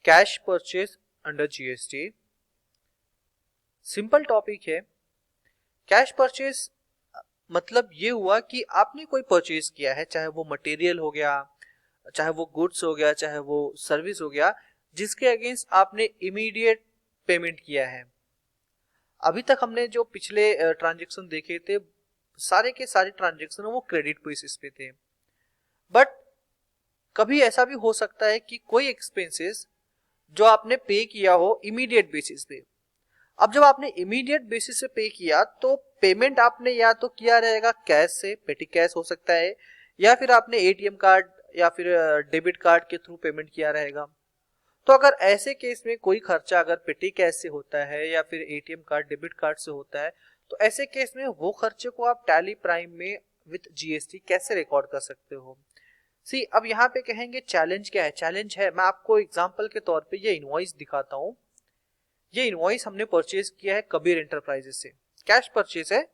Cash purchase under GST. Simple topic है। Cash purchase मतलब ये हुआ कि आपने कोई परचेज किया है, चाहे वो मटेरियल हो गया, चाहे वो गुड्स हो गया, चाहे वो सर्विस हो गया, जिसके अगेंस्ट आपने इमीडिएट पेमेंट किया है। अभी तक हमने जो पिछले ट्रांजैक्शन देखे थे, सारे के सारे ट्रांजैक्शन वो क्रेडिट बेसिस पे थे। बट कभी ऐसा भी हो सकता है कि कोई एक्सपेंसेस जो आपने पे किया हो इमीडिएट बेसिस पे। अब जब आपने इमीडिएट बेसिस से पे किया तो पेमेंट आपने या तो किया रहेगा कैश से, पेटी कैश हो सकता है, या फिर आपने एटीएम कार्ड या फिर डेबिट कार्ड के थ्रू पेमेंट किया रहेगा। तो अगर ऐसे केस में कोई खर्चा अगर पेटी कैश से होता है या फिर एटीएम कार्ड डेबिट कार्ड से होता है, तो ऐसे केस में वो खर्चे को आप टैली प्राइम में विथ जीएसटी कैसे रिकॉर्ड कर सकते हो। सी अब यहाँ पे कहेंगे चैलेंज क्या है। चैलेंज है, मैं आपको एग्जांपल के तौर पे ये इनवॉइस दिखाता हूँ। ये इनवॉइस हमने परचेज किया है कबीर एंटरप्राइजेस से, कैश परचेज है,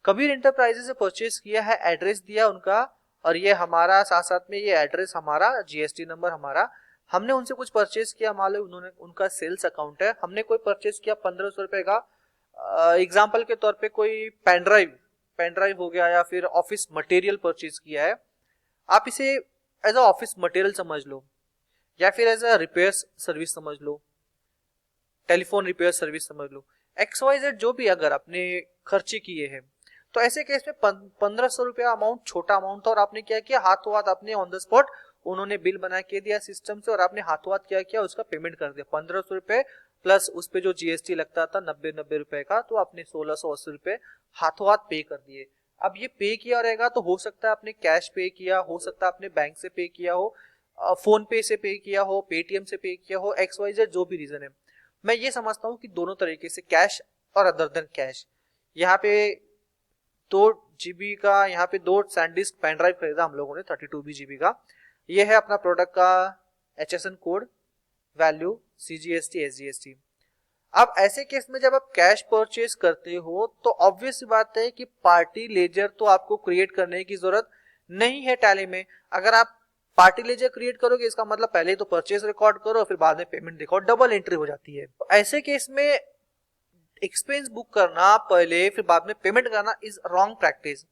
कबीर एंटरप्राइजेस से परचेज किया है, एड्रेस दिया उनका, और ये हमारा साथ साथ में ये एड्रेस हमारा, जीएसटी नंबर हमारा। हमने उनसे कुछ परचेज किया, मान लो उन्होंने, उनका सेल्स अकाउंट है, हमने कोई परचेज किया 1500 रुपए का, एग्जाम्पल के तौर पे कोई पेन ड्राइव हो गया, या फिर ऑफिस मटेरियल परचेज किया है। आप इसे एज अ ऑफिस मटेरियल समझ लो, या फिर एज अ रिपेयर सर्विस समझ लो, टेलीफोन रिपेयर सर्विस समझ लो, XYZ जो भी अगर आपने खर्चे किए हैं, तो ऐसे केस में 1500 रुपया अमाउंट छोटा अमाउंट था, और आपने क्या किया, हाथों हाथ आपने ऑन द स्पॉट उन्होंने बिल बना के दिया सिस्टम से, और आपने हाथों हाथ क्या किया, उसका पेमेंट कर दिया 1500 रुपए प्लस उस पे जो जीएसटी लगता था 90 रुपए का, तो आपने 1680 रुपए हाथों हाथ पे कर दिए। अब ये पे किया रहेगा तो हो सकता है आपने कैश पे किया, हो सकता है आपने बैंक से पे किया हो, फोन पे से पे किया हो, पेटीएम से पे किया हो, XYZ जो भी रीजन है। मैं ये समझता हूँ कि दोनों तरीके से, कैश और अदर देन कैश। यहाँ पे 2 GB का, यहाँ पे 2 सैंडिस्क पेन ड्राइव खरीदा हम लोगों ने 32 GB का। ये है अपना प्रोडक्ट का HSN code, value, CGST, SGST। अब ऐसे केस में जब आप कैश परचेज करते हो तो ऑब्वियस सी बात है कि पार्टी लेजर तो आपको क्रिएट करने की जरूरत नहीं है टैली में। अगर आप पार्टी लेजर क्रिएट करोगे, इसका मतलब पहले तो परचेज रिकॉर्ड करो, फिर बाद में पेमेंट रिकॉर्ड, डबल एंट्री हो जाती है। तो ऐसे केस में एक्सपेंस बुक करना पहले फिर बाद में पेमेंट करना इज रॉन्ग प्रैक्टिस।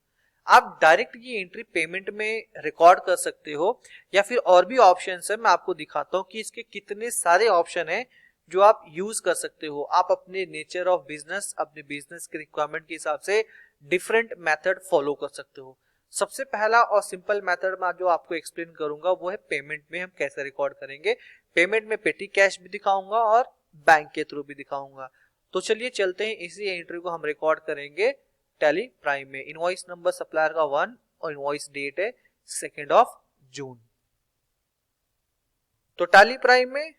आप डायरेक्ट ये एंट्री पेमेंट में रिकॉर्ड कर सकते हो, या फिर और भी ऑप्शन है, मैं आपको दिखाता हूँ कि इसके कितने सारे ऑप्शन है जो आप यूज कर सकते हो। आप अपने नेचर ऑफ बिजनेस, अपने बिजनेस के रिक्वायरमेंट के हिसाब से डिफरेंट मेथड फॉलो कर सकते हो। सबसे पहला और सिंपल मेथड मैं जो आपको एक्सप्लेन करूंगा वो है पेमेंट में हम कैसे रिकॉर्ड करेंगे। पेमेंट में पेटी कैश भी दिखाऊंगा और बैंक के थ्रू भी दिखाऊंगा। तो चलिए चलते हैं, इसी एंट्री को हम रिकॉर्ड करेंगे टैली प्राइम में। इनवॉइस नंबर सप्लायर का 1 और इनवॉइस डेट है 2 जून। तो टैली प्राइम में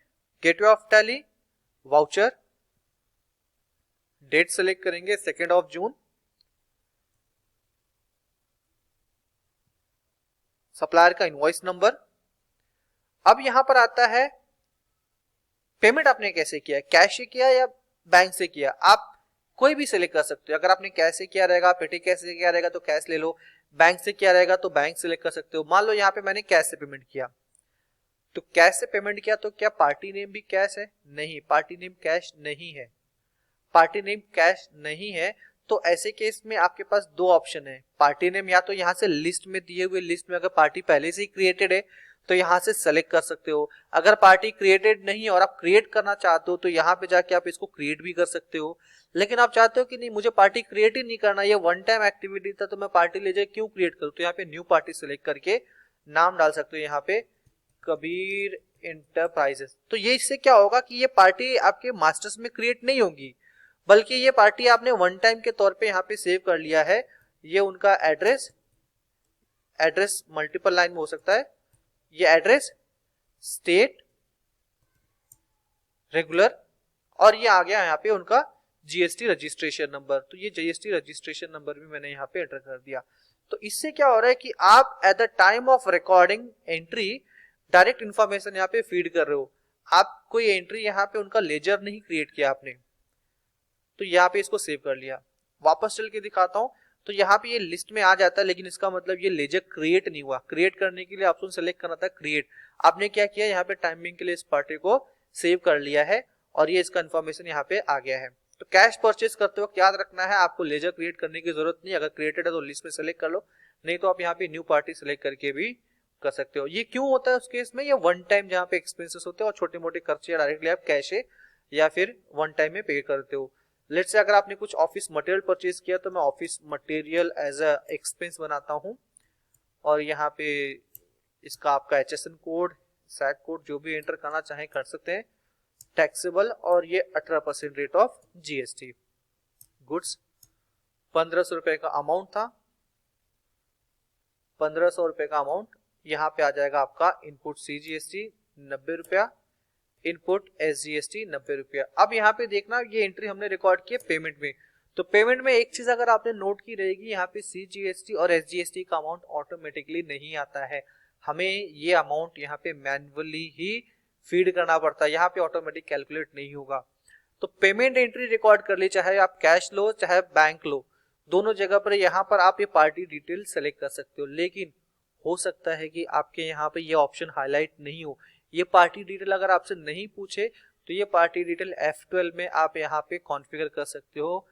gateway of Tally, voucher, date select करेंगे 2 जून, सप्लायर का इनवॉइस नंबर। अब यहां पर आता है पेमेंट आपने कैसे किया, कैश से किया या बैंक से किया। आप कोई भी सिलेक्ट कर सकते हो। अगर आपने कैश से किया रहेगा, पेटी कैश से किया रहेगा तो कैश ले लो, बैंक से किया रहेगा तो बैंक सिलेक्ट कर सकते हो। मान लो यहाँ पे मैंने कैश से पेमेंट किया, तो कैश से पेमेंट किया तो क्या पार्टी नेम भी कैश है? नहीं, पार्टी नेम कैश नहीं है, पार्टी नेम कैश नहीं है। तो ऐसे केस में आपके पास 2 ऑप्शन है। पार्टी नेम या तो यहाँ से लिस्ट में दिए हुए लिस्ट में अगर पार्टी पहले से ही क्रिएटेड है तो यहाँ से सेलेक्ट कर सकते हो। अगर पार्टी क्रिएटेड नहीं है और आप क्रिएट करना चाहते हो तो यहाँ पे जाके आप इसको क्रिएट भी कर सकते हो। लेकिन आप चाहते हो कि नहीं, मुझे पार्टी क्रिएट ही नहीं करना, ये वन टाइम एक्टिविटी था, तो मैं पार्टी ले जाए क्यों क्रिएट करूँ, तो यहाँ पे न्यू पार्टी सेलेक्ट करके नाम डाल सकते हो यहाँ पे कबीर एंटरप्राइजेस। तो ये इससे क्या होगा कि ये पार्टी आपके मास्टर्स में क्रिएट नहीं होगी, बल्कि ये पार्टी आपने वन टाइम के तौर पे यहाँ पे सेव कर लिया है। ये उनका एड्रेस मल्टीपल लाइन में हो सकता है, ये एड्रेस, स्टेट, रेगुलर, और ये आ गया यहाँ पे उनका जीएसटी रजिस्ट्रेशन नंबर। तो ये जीएसटी रजिस्ट्रेशन नंबर भी मैंने यहाँ पे एंटर कर दिया। तो इससे क्या हो रहा है कि आप at the time of recording entry direct information यहाँ पे फीड कर रहे हो। आप कोई एंट्री यहाँ पे उनका लेजर नहीं क्रिएट किया आपने, तो यहाँ पे इसको सेव कर लिया। वापस चल के दिखाता हूँ, तो यहाँ पे ये लिस्ट में आ जाता है, लेकिन इसका मतलब ये लेजर क्रिएट नहीं हुआ। क्रिएट करने के लिए ऑप्शन सेलेक्ट करना था क्रिएट, आपने क्या किया, यहाँ पे टाइमिंग के लिए इस पार्टी को सेव कर लिया है और ये इसका इन्फॉर्मेशन यहाँ पे आ गया है। तो कैश परचेज करते वक्त याद रखना है आपको लेजर क्रिएट करने की जरूरत नहीं, अगर क्रिएटेड है तो लिस्ट में सेलेक्ट कर लो, नहीं तो आप यहाँ पे न्यू पार्टी सेलेक्ट करके भी कर सकते हो। ये क्यों होता है उस केस में, ये वन टाइम जहाँ पे एक्सपेंसेस होते हैं और छोटे मोटे खर्चे डायरेक्टली आप कैश या फिर वन टाइम में पे करते हो। लेट्स से अगर आपने कुछ ऑफिस मटेरियल परचेज किया तो मैं office material as a expense बनाता हूँ और यहाँ पे इसका आपका HSN कोड, सैट कोड जो भी एंटर करना चाहें कर सकते हैं, टैक्सेबल, और ये 18% रेट ऑफ GST। गुड्स 1500 रुपए का अमाउंट था, 1500 रुपए का अमाउंट, यहाँ पे आ जाएगा आपका इनपुट CGST 90 रुपया, इनपुट SGST 90 रुपया। अब यहाँ पे देखना ये एंट्री हमने रिकॉर्ड की है पेमेंट में, तो पेमेंट में एक चीज अगर आपने नोट की रहेगी, यहाँ पे CGST और SGST का अमाउंट ऑटोमेटिकली नहीं आता है, हमें ये अमाउंट यहाँ पे मैन्युअली ही फीड करना पड़ता है, यहाँ पे ऑटोमेटिक कैलकुलेट नहीं होगा। तो पेमेंट एंट्री रिकॉर्ड कर ली, चाहे आप कैश लो चाहे बैंक लो, दोनों जगह पर यहाँ पर आप ये पार्टी डिटेल सेलेक्ट कर सकते हो, लेकिन हो सकता है कि आपके यहाँ पे ये ऑप्शन हाईलाइट नहीं हो। ये पार्टी डिटेल अगर आपसे नहीं पूछे तो ये पार्टी डिटेल F12 में आप यहाँ पे कॉन्फ़िगर कर सकते हो।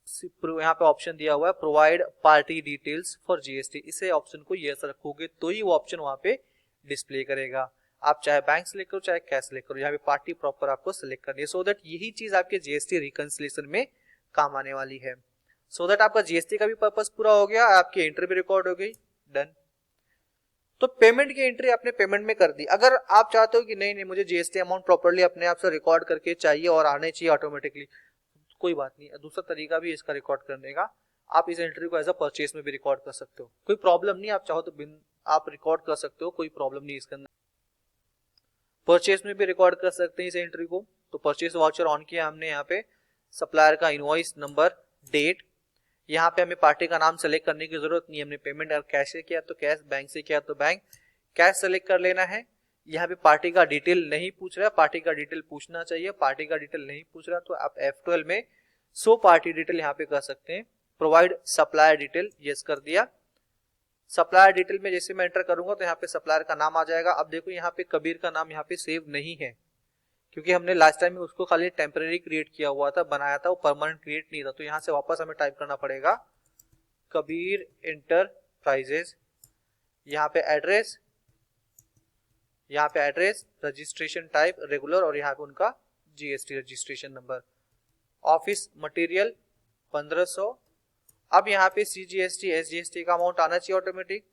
यहाँ पे ऑप्शन दिया हुआ है provide party details for GST, इसे ऑप्शन को यस रखोगे तो ही वो ऑप्शन वहां पे डिस्प्ले करेगा। आप चाहे बैंक सेलेक्ट करो चाहे कैश सेलेक्ट करो, यहाँ पे पार्टी प्रॉपर आपको सेलेक्ट करनी है, सो दैट यही चीज आपके GST रिकंसिलिएशन में काम आने वाली है। सो दैट आपका GST का भी पर्पस पूरा हो गया, आपकी एंट्री भी रिकॉर्ड हो गई, डन। तो पेमेंट की एंट्री आपने पेमेंट में कर दी। अगर आप चाहते हो कि नहीं नहीं मुझे GST अमाउंट प्रॉपर्ली अपने आप से रिकॉर्ड करके चाहिए और आने चाहिए ऑटोमेटिकली, कोई बात नहीं, दूसरा तरीका भी इसका रिकॉर्ड करने का, आप इस एंट्री को एज अ परचेस में भी रिकॉर्ड कर सकते हो, कोई प्रॉब्लम नहीं, आप चाहो तो आप रिकॉर्ड कर सकते हो, कोई प्रॉब्लम नहीं इसके अंदर। परचेस में भी रिकॉर्ड कर सकते हैं इस एंट्री को। तो परचेस वाउचर ऑन किया हमने, यहाँ पे सप्लायर का इनवॉइस नंबर, डेट, यहाँ पे हमें पार्टी का नाम सेलेक्ट करने की जरूरत नहीं, हमने पेमेंट अगर कैश से किया तो कैश, बैंक से किया तो बैंक, कैश सेलेक्ट कर लेना है। यहाँ पे पार्टी का डिटेल नहीं पूछ रहा है, पार्टी का डिटेल पूछना चाहिए, पार्टी का डिटेल नहीं पूछ रहा तो आप F12 में सो पार्टी डिटेल यहाँ पे कर सकते हैं। प्रोवाइड सप्लायर डिटेल, यस कर दिया। सप्लायर डिटेल में जैसे मैं एंटर करूंगा तो यहाँ पे सप्लायर का नाम आ जाएगा। अब देखो यहाँ पे कबीर का नाम यहाँ पे सेव नहीं है, क्योंकि हमने लास्ट टाइम में उसको खाली टेम्परेरी क्रिएट किया हुआ था, बनाया था, वो परमानेंट क्रिएट नहीं था। तो यहाँ से वापस हमें टाइप करना पड़ेगा कबीर एंटरप्राइजेज, यहाँ पे एड्रेस, यहाँ पे एड्रेस, रजिस्ट्रेशन टाइप रेगुलर, और यहाँ पे उनका GST registration number, office material 1500। अब यहाँ पे CGST SGST का अमाउंट आना चाहिए, ऑटोमेटिक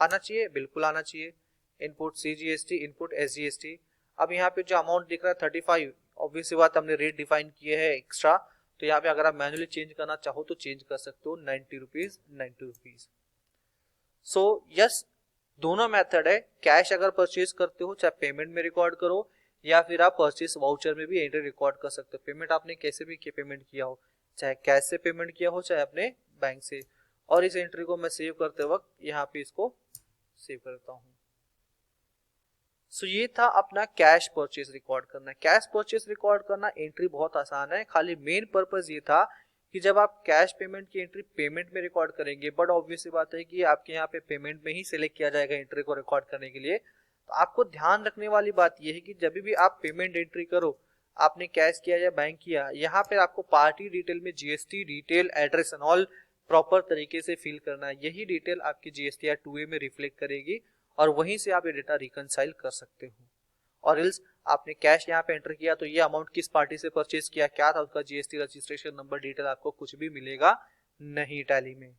आना चाहिए, बिल्कुल आना चाहिए। Input CGST, input SGST। अब यहाँ पे जो अमाउंट दिख रहा है 35, ऑब्वियस सी बात, हमने रेट डिफाइन किए हैं एक्स्ट्रा, तो यहाँ पे अगर आप मैन्युअली चेंज करना चाहो तो चेंज कर सकते हो, 90 रुपीज 90 रुपीज। सो यस, दोनों मेथड है, कैश अगर परचेज करते हो चाहे पेमेंट में रिकॉर्ड करो, या फिर आप परचेज वाउचर में भी एंट्री रिकॉर्ड कर सकते हो। पेमेंट आपने कैसे भी पेमेंट किया हो, चाहे कैश से पेमेंट किया हो चाहे अपने बैंक से। और इस एंट्री को मैं सेव करते वक्त यहाँ पे इसको सेव करता हूँ। सो ये था अपना कैश परचेज रिकॉर्ड करना। कैश परचेज रिकॉर्ड करना एंट्री बहुत आसान है, खाली मेन पर्पस ये था कि जब आप कैश पेमेंट की एंट्री पेमेंट में रिकॉर्ड करेंगे, बट ऑब्वियस सी बात है कि आपके यहाँ पे पेमेंट में ही सिलेक्ट किया जाएगा एंट्री को रिकॉर्ड करने के लिए। तो आपको ध्यान रखने वाली बात यह है कि जब भी आप पेमेंट एंट्री करो, आपने कैश किया या बैंक किया, यहाँ पे आपको पार्टी डिटेल में GST detail, address and all proper तरीके से फिल करना है। यही डिटेल आपकी GSTR 2A में रिफ्लेक्ट करेगी और वहीं से आप ये डेटा रिकंसाइल कर सकते हो। और एल्स आपने कैश यहाँ पे एंटर किया तो ये अमाउंट किस पार्टी से परचेज किया, क्या था उसका GST रजिस्ट्रेशन नंबर डिटेल, आपको कुछ भी मिलेगा नहीं टैली में।